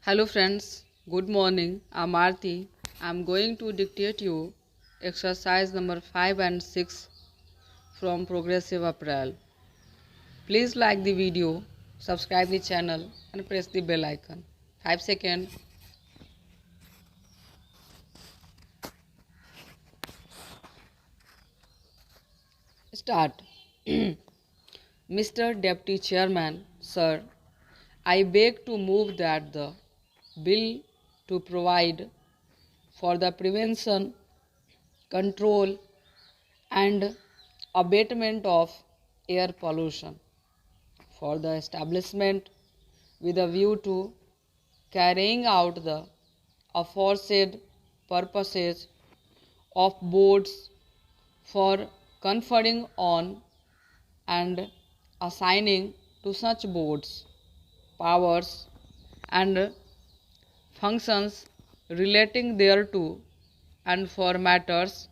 Hello friends, good morning. I'm Aarti. I'm going to dictate you exercise number 5 and 6 from Progressive Apparel. Please like the video, subscribe the channel and press the bell icon. 5 seconds. Start. Mr. Deputy Chairman, sir, I beg to move that the bill to provide for the prevention, control and abatement of air pollution for the establishment with a view to carrying out the aforesaid purposes of boards for conferring on and assigning to such boards powers and functions relating thereto and for matters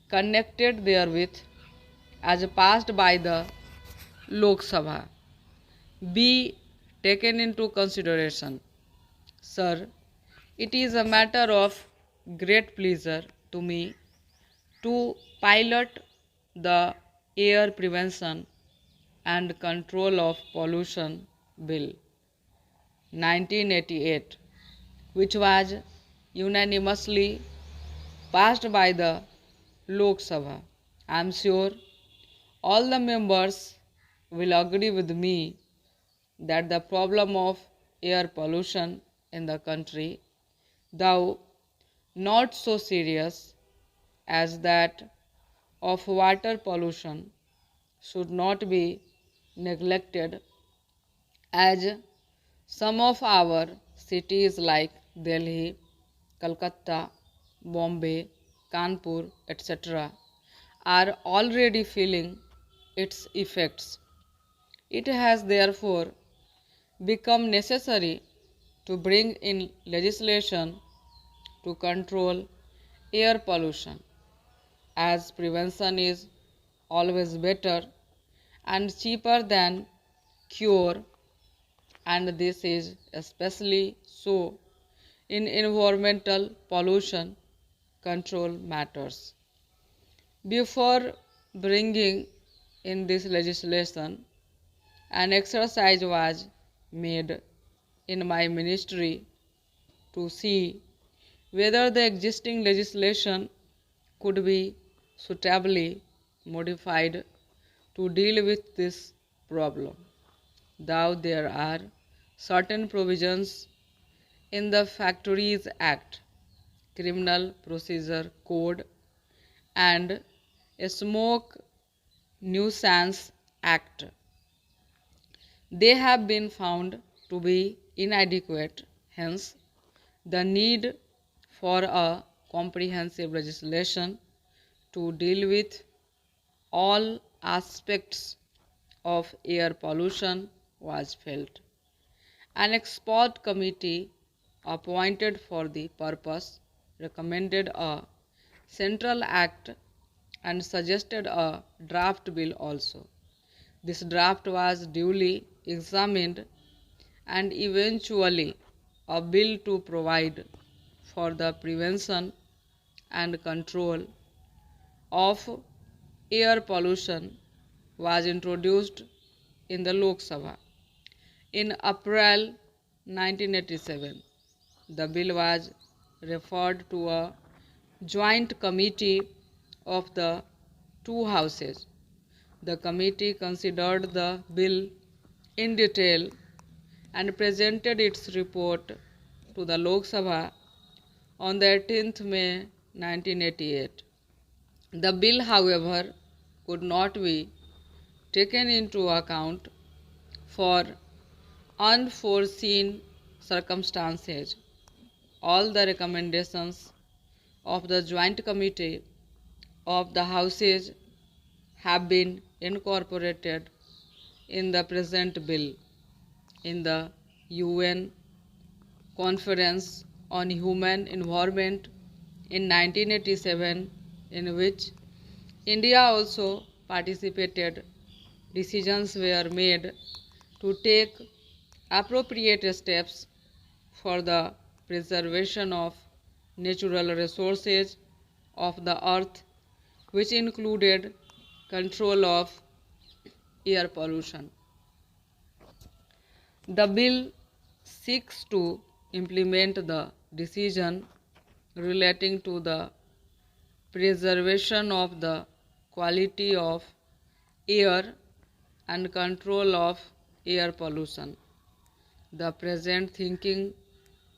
connected therewith as passed by the Lok Sabha be taken into consideration. Sir, it is a matter of great pleasure to me to pilot the Air Prevention and Control of Pollution Bill 1988, which was unanimously passed by the Lok Sabha. I am sure all the members will agree with me that the problem of air pollution in the country, though not so serious as that of water pollution, should not be neglected, as some of our cities like Delhi, Calcutta, Bombay, Kanpur, etc., are already feeling its effects. It has therefore become necessary to bring in legislation to control air pollution, as prevention is always better and cheaper than cure, and this is especially so in environmental pollution control matters. Before bringing in this legislation, an exercise was made in my ministry to see whether the existing legislation could be suitably modified to deal with this problem. Though there are certain provisions in the Factories Act, Criminal Procedure Code, and a Smoke Nuisance Act, they have been found to be inadequate. Hence, the need for a comprehensive legislation to deal with all aspects of air pollution was felt. An expert committee appointed for the purpose recommended a central act and suggested a draft bill also. This draft was duly examined and eventually a bill to provide for the prevention and control of air pollution was introduced in the Lok Sabha. In April 1987, the bill was referred to a joint committee of the two houses. The committee considered the bill in detail and presented its report to the Lok Sabha on the 18th May 1988. The bill, however, could not be taken into account for unforeseen circumstances. All the recommendations of the Joint Committee of the Houses have been incorporated in the present bill. In the UN Conference on Human Environment in 1987, in which India also participated, decisions were made to take appropriate steps for the preservation of natural resources of the earth, which included control of air pollution. The bill seeks to implement the decision relating to the preservation of the quality of air and control of air pollution. The present thinking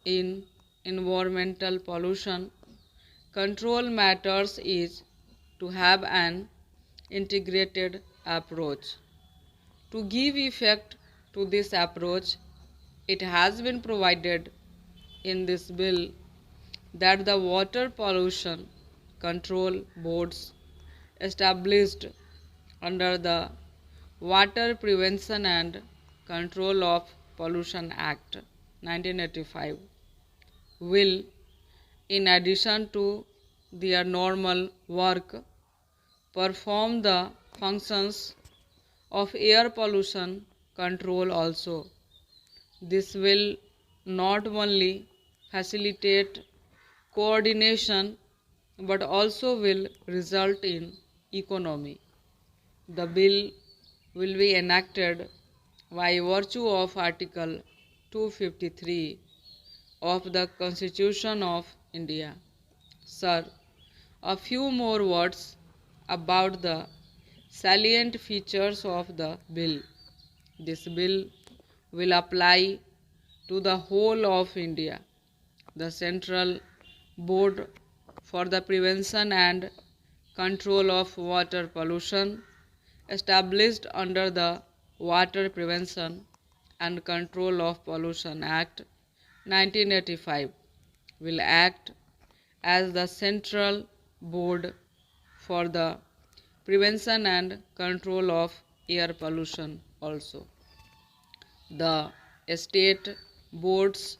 in environmental pollution control matters is to have an integrated approach. To give effect to this approach, it has been provided in this bill that the water pollution control boards established under the Water Prevention and Control of Pollution Act 1985 will, in addition to their normal work, perform the functions of air pollution control also. This will not only facilitate coordination but also will result in economy. The bill will be enacted by virtue of Article 253 of the Constitution of India. Sir, a few more words about the salient features of the bill. This bill will apply to the whole of India. The Central Board for the Prevention and Control of Water Pollution, established under the Water Prevention and Control of Pollution Act 1985, will act as the central board for the prevention and control of air pollution also. The state boards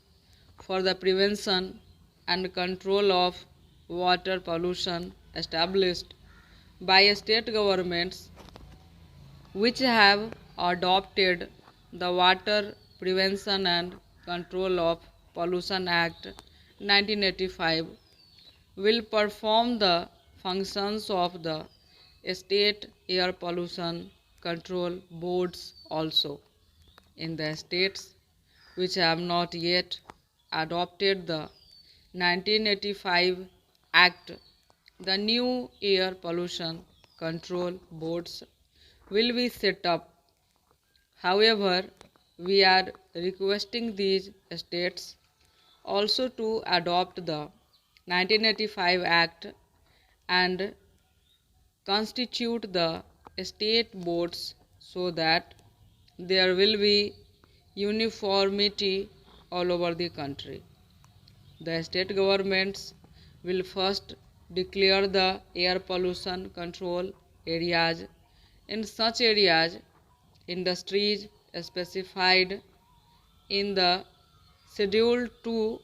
for the prevention and control of water pollution established by state governments which have adopted the Water Prevention and Control of Pollution Act 1985 will perform the functions of the state air pollution control boards also. In the states which have not yet adopted the 1985 Act, the new air pollution control boards will be set up. However, we are requesting these states also to adopt the 1985 Act and constitute the state boards so that there will be uniformity all over the country. The state governments will first declare the air pollution control areas. In such areas, industries specified in the Schedule 2,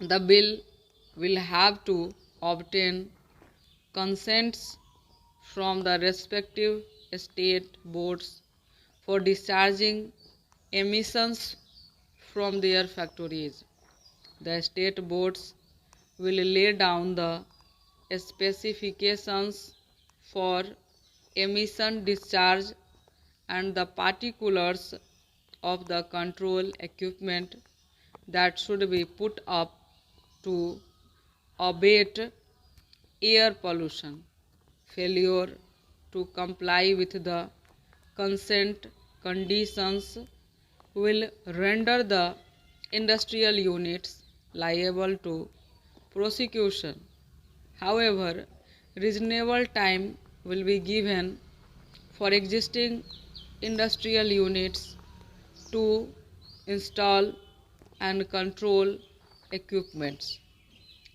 the bill will have to obtain consents from the respective state boards for discharging emissions from their factories. The state boards will lay down the specifications for emission discharge and the particulars of the control equipment that should be put up to abate air pollution. Failure to comply with the consent conditions will render the industrial units liable to prosecution. However, reasonable time will be given for existing industrial units to install and control equipments.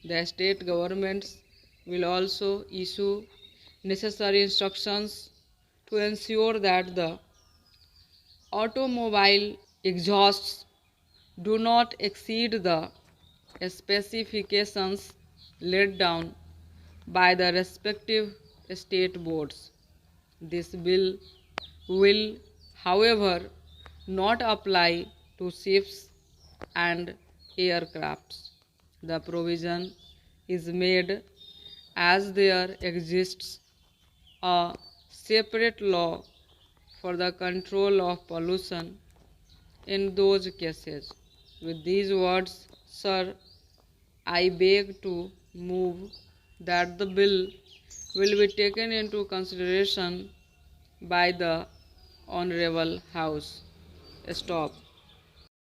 The state governments will also issue necessary instructions to ensure that the automobile exhausts do not exceed the specifications laid down by the respective state boards. This bill will, however, not apply to ships and aircrafts. The provision is made as there exists a separate law for the control of pollution in those cases. With these words, sir, I beg to move that the bill will be taken into consideration by the Honorable House. Stop.